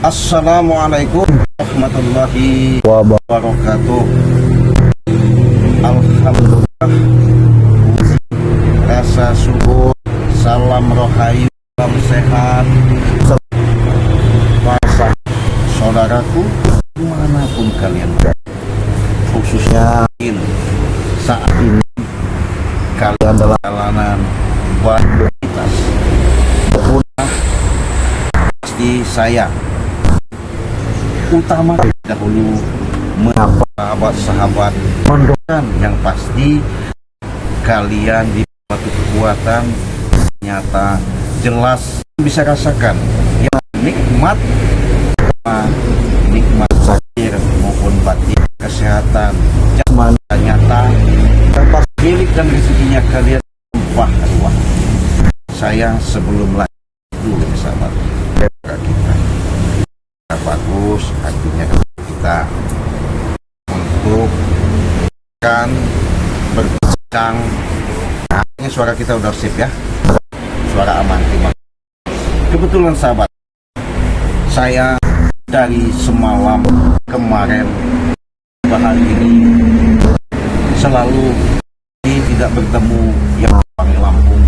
Assalamualaikum warahmatullahi wabarakatuh. Alhamdulillah, rasa syukur, salam rohayu, salam sehat, masa saudaraku dimanapun kalian berada, khususnya saat ini kalian dalam perjalanan beraktivitas. Pasti saya utama dahulu menyapa sahabat-sahabat, mendoakan yang pasti kalian di suatu kekuatan nyata jelas bisa rasakan yang nikmat zahir maupun batin, kesehatan jasmani nyata tanpa milik dan rezekinya kalian limpah ruah. Saya sebelum lanjut dulu sahabat, kita bagus artinya kita untuk kan berbincang. Nah, ini suara kita udah sip ya, suara aman. Kebetulan sahabat, saya dari semalam kemarin hari ini selalu tidak bertemu yang panggil Lampung.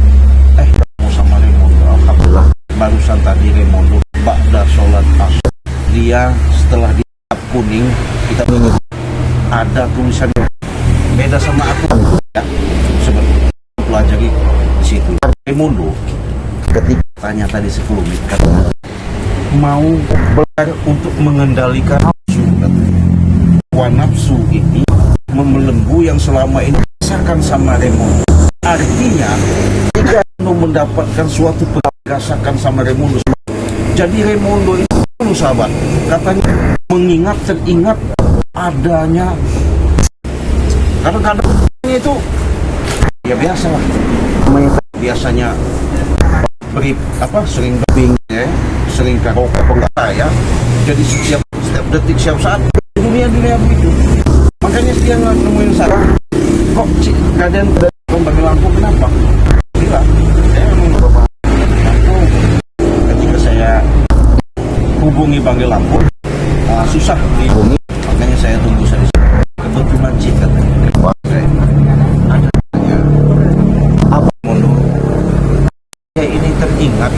Ketemu sama Remondo. Alhamdulillah barusan tadi Remondo ba'da sholat asar, dia setelah di kuning kita ingat ada tulisannya beda sama aku ya, sebenarnya pelajari di situ. Remondo ketika tanya tadi 10 menit katanya mau belajar untuk mengendalikan nafsu. Nafsu ini membelenggu yang selama ini dirasakan sama Remondo. Artinya jika mendapatkan suatu rasakan sama Remondo, jadi Remondo itu dulu sahabat katanya mengingat teringat adanya kadang-kadang itu ya biasa lah, biasanya beri sering dubbing ya, sering karaoke apa ya, jadi setiap detik setiap saat dunia begitu. Makanya dia nemuin saya, kok kalian bagi lampu kenapa? Bila saya memang bapak lampu, ketika saya hubungi Bang Lampung susah dihubungi, makanya saya tunggu saya kebetulan cik katanya apa menurut saya ini teringat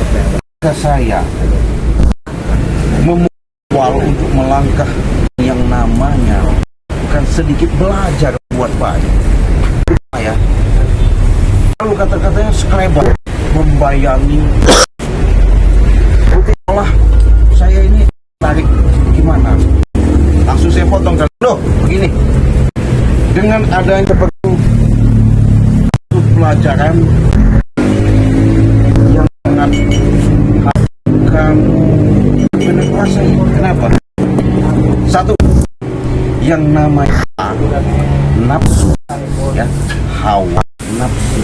ketika saya memulai untuk melangkah yang namanya bukan sedikit belajar buat baik ya, lalu kata-katanya sekelebat membayangi olah saya ini tarik gimana, langsung saya potong kan loh begini, dengan adanya seperti itu pelajaran yang sangat kamu penetrasi. Kenapa? Satu, yang namanya nafsu ya, hawa nafsu.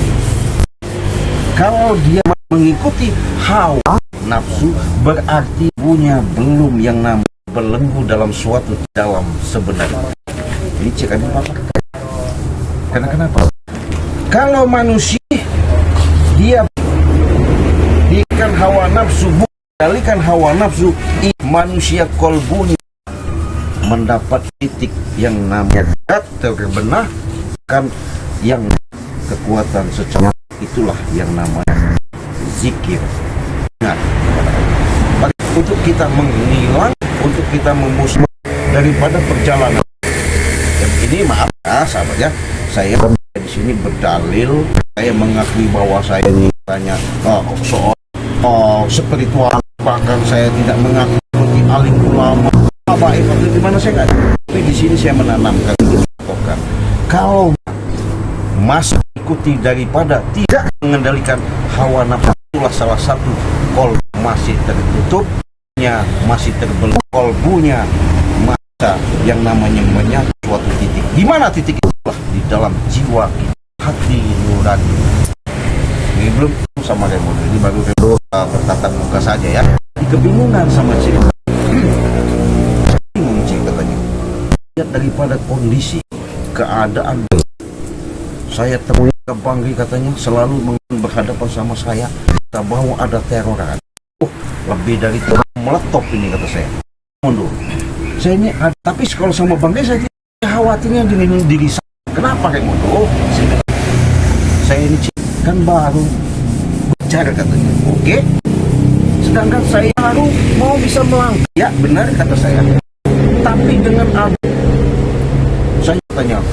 Kalau dia mengikuti hawa nafsu berarti punya belum yang namanya belenggu dalam suatu dalam sebenarnya. Ini cek aja apa? Karena kenapa? Kalau manusia dia dikan hawa nafsu, mengendalikan hawa nafsu, manusia kolbunya mendapat titik yang namanya terbenah kan, yang kekuatan secara itulah yang namanya zikir. Nah, untuk kita menghilang, untuk kita memusnah daripada perjalanan. Dan ini maaf ya sahabat ya, saya di sini berdalil, saya mengakui bahwa saya ini tanya soal spiritual, bahkan saya tidak mengakui seperti alim ulama apa itu di mana saya nggak. Tapi di sini saya menanamkan kalau masih ikuti daripada tidak mengendalikan hawa nafsu, itulah salah satu kolbu masih tertutupnya, masih terbelenggu kolbunya, masa yang namanya menyatu suatu titik. Di mana titik itulah di dalam jiwa kita, hati nurani. Ini belum sama Remondo, ini baru Remondo bertatap muka saja ya. Di kebingungan sama cerita, bingung sih katanya. Lihat daripada kondisi keadaan, saya temui ke Bangri katanya selalu berhadapan sama saya, kita bawa ada teror. lebih dari itu meletop ini kata saya. Mundur. Saya ini ada, tapi kalau sama Bang De saya tidak khawatirnya dengan diri saya. Kenapa kayak mundur? Oh, saya ini kan baru bicara katanya. Oke. Sedangkan saya baru mau bisa melangkah. Ya benar kata saya. Tapi dengan ada saya tanya,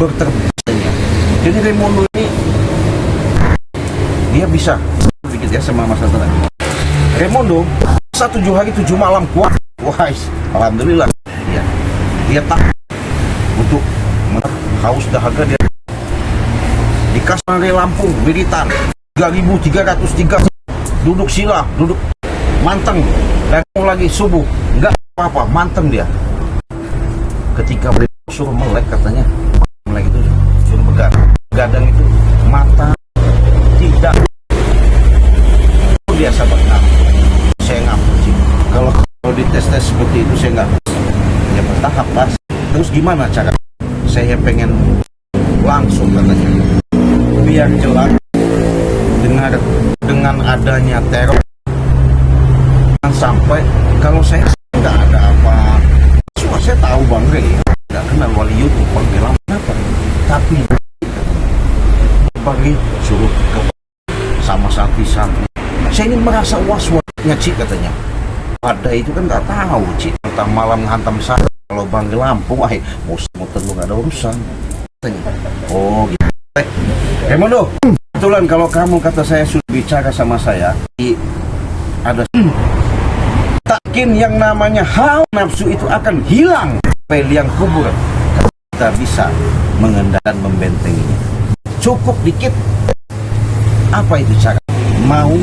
berterbitnya. Jadi Raimundo ini dia bisa sedikit ya sama Mas Tata. Raimundo 7 hari 7 malam kuat. Wah, alhamdulillah. Ya, dia tak untuk haus dahaga dia di Kasmare Lampung, Blitar 3.303 duduk sila, duduk manteng dan lagi subuh enggak apa-apa, manteng dia. Ketika beliau suruh melek katanya, melek itu suruh begadang itu mata tidak biasa banget. Saya ngapus sih. Kalau dites seperti itu saya nggak ya bertahap pas. Terus gimana cara? Saya pengen langsung katanya. Biar jelas dengan adanya teror sampai kalau saya nggak ada apa. Saya tahu Bang Rey nggak kenal wali YouTube Bang Rey kenapa? Tapi Bang Rey suruh ke sama santri-santri. Saya ini merasa was-wasnya Cik katanya. Ada itu kan nggak tahu Cik tentang malam hantam saya. Kalau Bang Rey Lampung, mau tentu nggak ada urusan. Katanya. Oh gitu. Raimundo, kebetulan kalau kamu kata saya sudah bicara sama saya, ada takin yang namanya hawa nafsu itu akan hilang liang kubur. Kita bisa mengendalikan membentenginya. Cukup dikit. Apa itu cara? Mau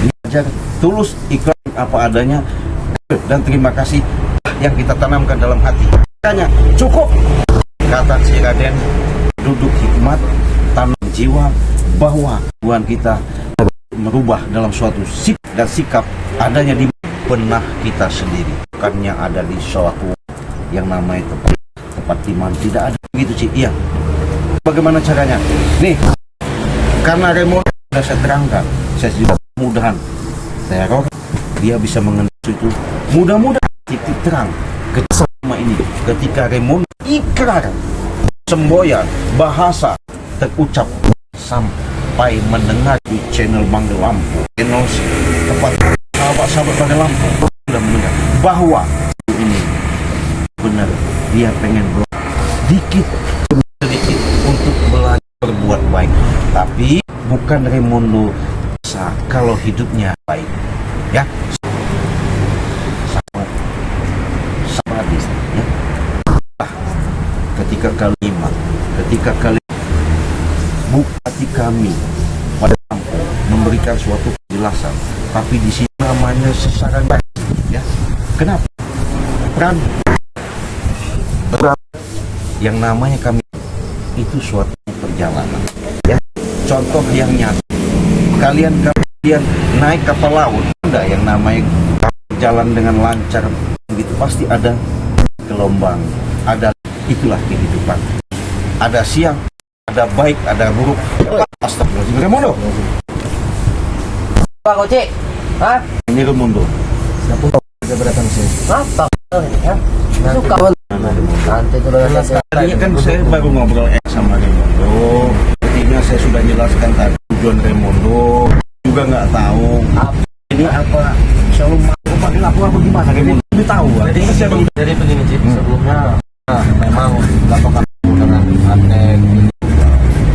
belajar tulus ikhlas apa adanya dan terima kasih yang kita tanamkan dalam hati. Tanya cukup. Kata si Raden, duduk hikmat, tanam jiwa bahwa Tuhan kita merubah dalam suatu sikap dan sikap adanya di benak kita sendiri, bukannya ada di suatu yang namanya tempat iman. Tidak ada begitu Cik. Iya. Bagaimana caranya? Nih, karena Raimundo sudah saya terangkan, saya juga mudahan teror dia bisa mengenal itu. Mudah-mudahan titik terang selama ini ketika Raimundo ikrar semboyan bahasa terucap sampai mendengar di channel Bang De Lampung, channel tempat sahabat Bang De Lampung sudah mendengar bahwa ini benar dia pengen sedikit untuk belajar berbuat baik, tapi bukan Raimundo kalau hidupnya baik ya sahabat ya. Ketika kali bupati kami pada Lampung memberikan suatu penjelasan, tapi di sini namanya sesaran ya. Kenapa? Peran yang namanya kami itu suatu perjalanan ya. Contoh yang nyata, kalian naik kapal laut, ada yang namanya jalan dengan lancar begitu, pasti ada gelombang, ada itulah kehidupan. Ada siang, ada baik, ada buruk. Astagfirullahaladzim. Raimundo. Pak Koci, hah? Ini Raimundo. Siapa udah berdatang sini? Apa? Ya? Suka nanti kalau tadi kan saya baru ngobrol sama Raimundo. Artinya saya sudah jelaskan tadi tujuan Raimundo. Juga nggak tahu ini apa. Selalu mau panggil apa gimana Raimundo? Ini tahu. Jadi begini Cik, sebelumnya memang lakukan dengan Atek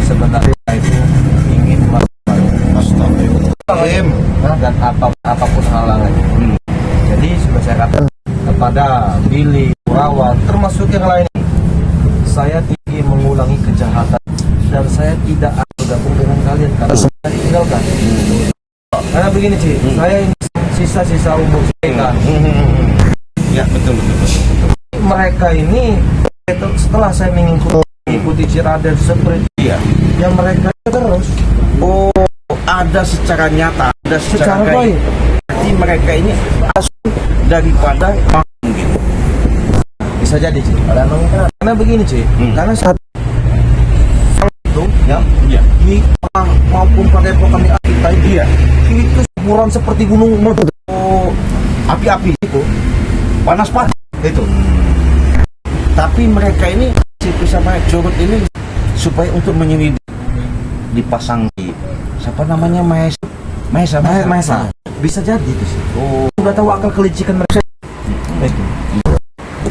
sebenarnya itu ingin Astagfirullahaladzim dan apapun halangannya. Jadi sudah saya katakan kepada Billy, Kurawan, termasuk yang lain, saya ingin mengulangi kejahatan dan saya tidak akan bergabung dengan kalian karena saya tinggalkan. Karena begini Cik, saya ini sisa-sisa umur saya kan. Ya betul. Mereka ini setelah saya mengikuti Ciraden seperti Iya. yang mereka terus. Oh, ada secara nyata, ada secara baik. Berarti mereka ini asal daripada mungkin. Bisa jadi Cik. Karena begini Cik, karena saat itu ya, di maupun pada epokan kita itu itu semburan seperti gunung meletus. Oh, api-api itu panas banget itu. Tapi mereka ini situ sama curut ini supaya untuk menyelidiki dipasang di siapa namanya Mahesa. Bisa jadi itu sih. Oh, Sudah tahu akal kelicikan mereka. Itu.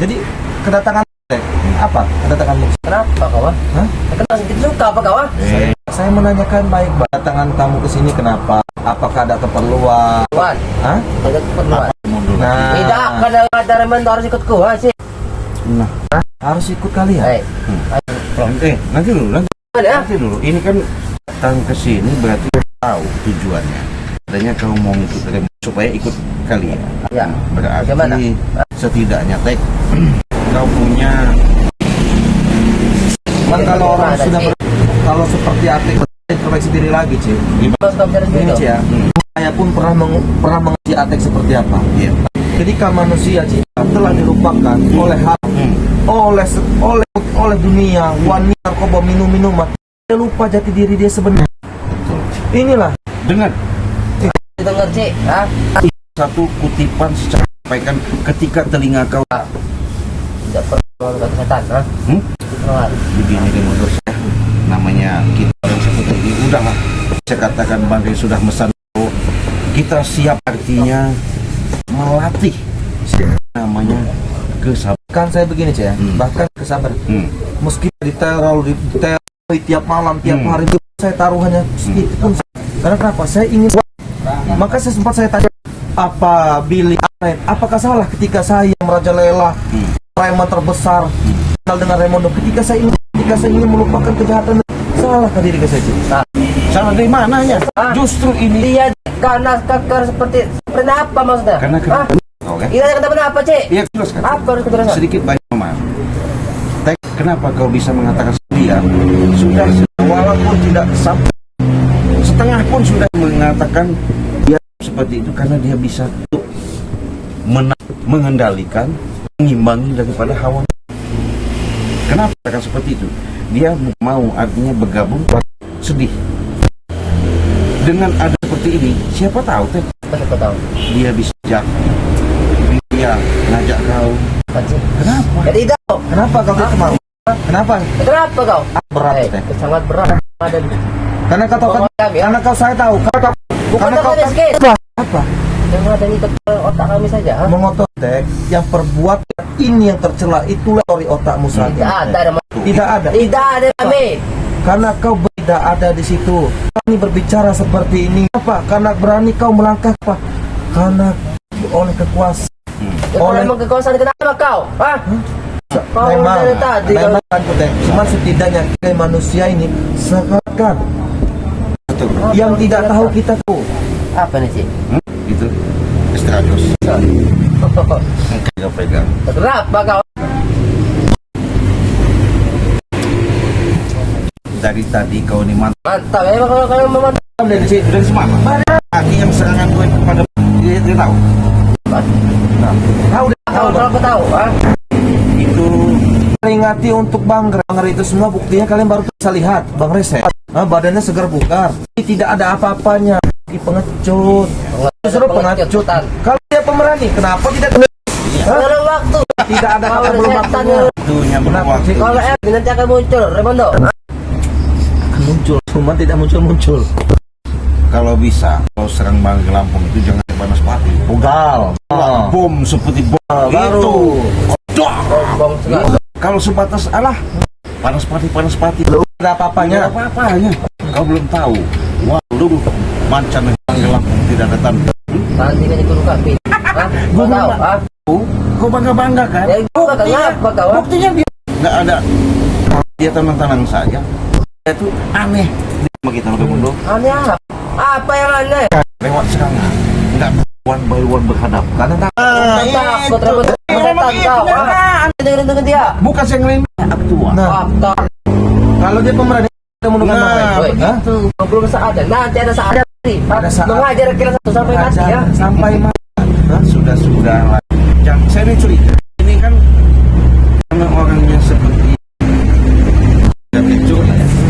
Jadi kedatangan apa? Kedatanganmu? Kenapa kawan? Hah? Kenapa sedikit suka apa kawan? Saya menanyakan baik, kedatangan kamu ke sini kenapa? Apakah ada keperluan? Kawan, Hah? ada keperluan. mundur. Nah, Tidak, kada ada remen harus ikut gua sih. Nah, harus ikut kalian. Hei, nanti dulu. mana ya? Nanti dulu. Ini kan datang ke sini berarti tahu tujuannya. Adanya kamu mau ikut supaya ikut kalian. Ya. Bagaimana? Berarti setidaknya kau punya. Cuman kalau orang sudah kalau seperti Atik introspeksi diri lagi, Cik. Mas kau bicara Ini, segitu. Cik ya. Saya pun pernah mengerti Atik seperti apa. Iya. Ketika manusia, Cik, telah dilupakan oleh hal, oleh dunia, wanita, narkoba, minuman, dia lupa jati diri dia sebenarnya. Betul. Inilah Dengar Kita ngerti, ah? satu kutipan secara sampaikan ketika telinga kau Tidak perlu kesehatan, ah? Keluar. begini deh menurut saya, namanya kita orang seperti ini udahlah, saya katakan bangkai sudah mesan, kita siap artinya melatih namanya kesabaran. kan saya begini, Cik ya. Bahkan kesabaran. Meski diteror tiap malam, tiap hari, saya taruhannya sedikit pun. Karena kenapa? Saya ingin. Maka saya tanya, apa Billy Allen, apakah salah ketika saya merajalela preman terbesar kenal dengan Raimondo, ketika saya ingin melupakan kejahatan, salahkah diri saya, Cik? Salah dari mananya? Justru ini Dia karena kakar seperti apa maksudnya? karena ah? kau kan? Iya, kenapa apa, Cik? Iya, jelaskan. Apa harus keterangan? Sedikit banyak memang. Kenapa kau bisa mengatakan dia sudah walaupun tidak sampai setengah pun sudah mengatakan dia seperti itu karena dia bisa mengendalikan, mengimbangi daripada hawa. Kenapa katakan seperti itu? Dia mau artinya bergabung sedih. Dengan ada seperti ini, siapa tahu teh Siapa tahu? dia bisa dia ngajak kau. Apa, Cik? Kenapa? Ya tidak. Kenapa kau tidak mau? Kenapa? Kenapa kau? Berat, Teh. Sangat berat. Ada di Karena kau tahu kan? Karena kau saya tahu. bukan Karena kau kau miskin. apa? Yang ada di otak kami saja. Ah? Mengotot, Teh, yang perbuat ini yang tercela, itulah dari otakmu Tidak saja. ada. Tidak ada. Tidak ada kami. Karena kau tidak ada di situ. Kami berbicara seperti ini. Apa? Karena berani kau melangkah apa? Karena oleh kekuasaan. Oleh memang kekuasaan kenapa kau? Hah? Kau dari tadi kau. memang kan, Teh. Cuman setidaknya kita manusia ini sekarang Betul. yang tidak tahu kita tahu. Apa nih, Cik? Itu estrados. Enggak pegang. Kenapa kau? Dari tadi kau ini Mantap, memang kalau memang dari semalam. Tadi yang serangan gue kepada dia tahu. Tahu deh. tahu kalau kau tahu, ah? Itu Peringati untuk Bang itu semua buktinya kalian baru bisa lihat Bang Rese. Badannya segar bugar. Tidak ada apa-apanya. Pengecut. Justru pengecut. Kalau dia pemberani, kenapa tidak? Belum waktu. Tidak ada kata Kalau belum setan waktunya. itunya belum waktu. Kalau nanti akan muncul, Raimondo. Akan muncul, cuma tidak muncul. Kalau bisa, kalau serang Bang Lampung itu jangan panas pati. Ugal. Bom seperti bom Baru. itu. Dok. Bong segala. Kalau sebatas panas pati. Ada apa-apanya. Tidak apa-apanya. Kau belum tahu. Waduh, mancanegara Lampung tidak datang. Nanti kan ikut kaki. Hah? Kau tahu, ah? Kau bangga kan? Ya, bukan kenapa kau? Ah? Buktinya dia nggak ada. Dia tenang-tenang saja. Itu aneh. Sama kita udah mundur. Aneh apa? Apa yang aneh? Lewat serangan. Nggak one by one berhadap. Karena Takut, Raimondo. Setan kau, ah? Dengan dia. bukan saya ngelain aktua. Nah, Apa? kalau dia pemberani, kita menunggu Nah, Woi, itu belum saat ada. Nanti ada saat nanti. Ada saat. Mengajar kira 1 sampai mati ya. sampai mati. Sudah lah. Jangan saya ini curiga. Ini kan karena orangnya seperti dan itu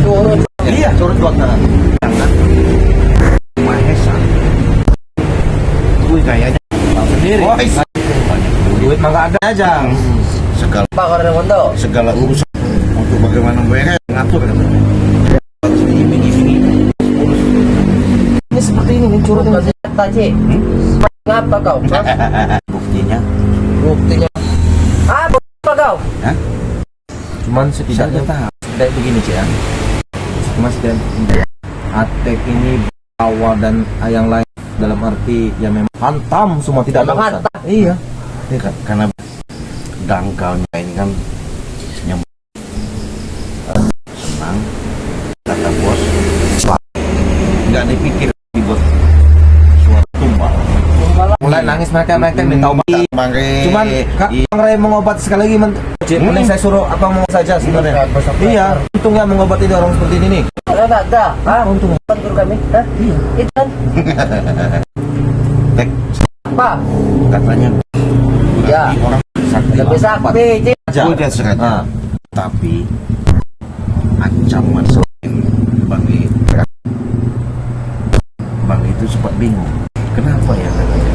Turun. iya Curut kota. Mahesa. Wih kayaknya Ini sendiri. Wah, banyak Duit mah nggak ada aja. segala Pak orang Mondo. segala urusan untuk bagaimana mereka ngatur kan. Harus diiming-imingi. Ini seperti ini nih curut Masih tadi. Ngapa kau? Hah? Buktinya, Buktinya. Apa kau? Hah? Cuman setidaknya Saya tahu. kayak begini Cik ya. Mas dan Atek ini bawa dan yang lain dalam arti ya memang hantam semua tidak ada Memang urusan. hantam. Iya. Karena dangkalnya ini kan nyambung. Senang kata bos, nggak dipikir dibuat suara tumbal. Mulai nangis mereka minta obat. Bang Re, Cuman Bang Ray mengobati sekali lagi mending saya suruh apa mau saja sebenarnya. Iya, untungnya mengobati orang seperti ini nih. Enggak ada. Ah, Untung. Bukan guru kami. Hah? Iya. Itu kan. Tek, Apa? katanya Ya. berarti orang sakti Lebih sakti, Cik. Aja. Udah sengaja. Ah. Tapi ancaman selain Bang itu sempat bingung. Kenapa ya katanya?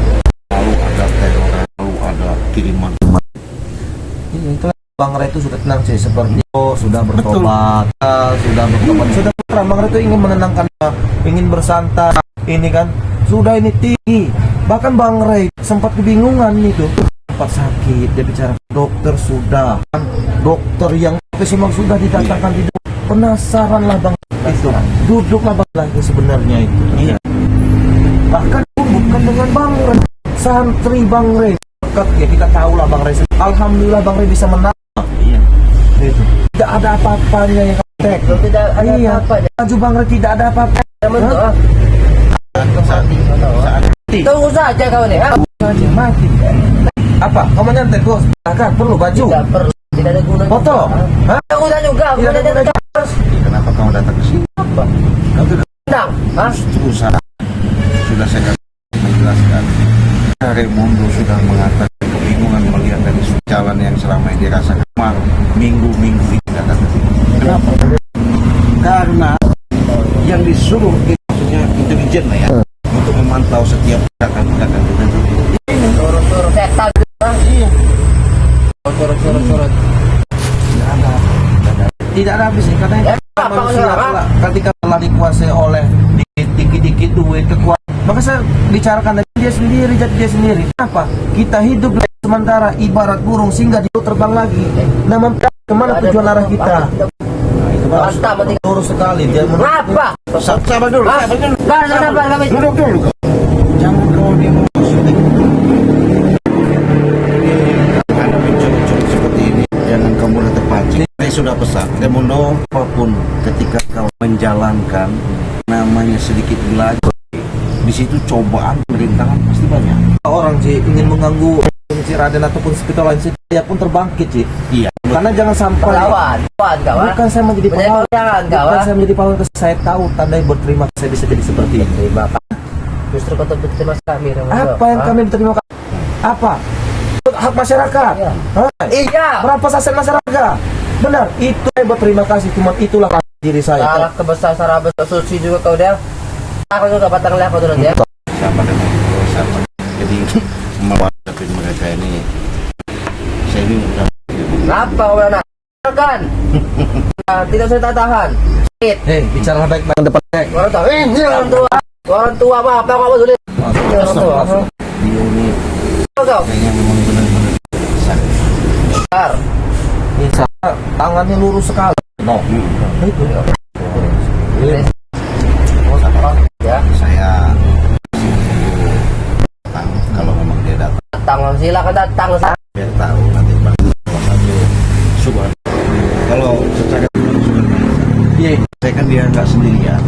Lalu ada teror, lalu ada kiriman. Iya, itu Bang Ray itu sudah tenang sih seperti sudah bertobat, sudah bertobat. Bang Ray itu ingin menenangkan, ingin bersantai, ini kan sudah ini tinggi. Bahkan Bang Ray sempat kebingungan itu, sempat sakit. Dia bicara dokter sudah, kan dokter yang profesional sudah didatangkan di penasaran lah Bang itu. Duduklah Bang lagi sebenarnya itu. Iya. Bahkan bukan dengan Bang Ray, santri Bang Ray. Ya kita tahu lah Bang Ray. Alhamdulillah Bang Ray bisa menang. Iya. Itu. Tidak ada apa-apanya yang tek. Tidak ada Iya. apa-apa. Maju Bang Ray tidak ada apa-apa. Teman tuh. Hah? Saat Tunggu saja kau nih. Ah. Mati, mati. Apa? Kau menyantai bos? Akan perlu baju. Tidak perlu. Tidak ada guna. Foto? Hah? Tidak guna juga. Tidak ada Guna guna. kenapa kamu datang ke sini? apa? Kau tidak Tenang. Hah? justru sudah saya menjelaskan. Raimundo sudah mengatakan kebingungan melihat dari jalan yang selama ini dirasakan kemarin minggu-minggu ini datang ke sini. Kenapa? Karena yang disuruh itu maksudnya intelijen lah ya untuk memantau setiap gerakan-gerakan itu. Turun-turun setan. Iya. Turun-turun. Tidak ada habis nih katanya. Apa Manusia maksudnya? ketika telah dikuasai oleh dikit-dikit duit kekuatan. Maka saya bicarakan dari dia sendiri, jadi dia sendiri. Kenapa? Kita hidup sementara ibarat burung singgah di terbang lagi. Nah, kemana tujuan arah kita? Nah, itu Mantap, mati. lurus sekali dia. Kenapa? Sabar dulu. Ah, Sabar dulu. sabar kami. Duduk dulu. Jangan kau emosi. Ada mencuri-curi seperti ini. Jangan kamu mudah terpancing. Saya sudah pesan. Raimundo, apapun ketika kau menjalankan namanya sedikit belajar, di situ cobaan rintangan pasti banyak. Orang sih ingin mengganggu si Raden ataupun spiritual lain sih, dia pun terbangkit sih. Iya. Karena jangan sampai Lawan kau. bukan saya menjadi pahlawan, Jangan kau. bukan saya menjadi pahlawan, saya tahu tandai berterima kasih saya bisa jadi seperti ini. Terima kasih. Justru kau berterima kasih kami. Apa yang kami berterima kasih? Apa? Hak masyarakat. Iya. Hah? Iya. Berapa aset masyarakat? Benar, itu saya berterima kasih, cuma itulah diri saya. Salah kebesaran besar suci juga kau dia. Aku juga batang lihat kau turun ya. Sama dengan sama. Jadi mewadapi mereka ini saya ini udah Apa kau nak? Kan? Nah, tidak usah tahan. Sakit. Hei, bicara baik-baik depan saya. Orang tua. Ini orang tua. Orang tua apa kau boleh? Orang tua. dia ini Kau. kayaknya memang benar-benar sakit. Bentar. Ini saya tangannya lurus sekali. No. Itu. Ya. Saya datang kalau memang dia datang Datang silakan datang. biar tahu nanti bang salah satu subhan. Kalau secara subhan Iya. saya kan dia nggak sendirian.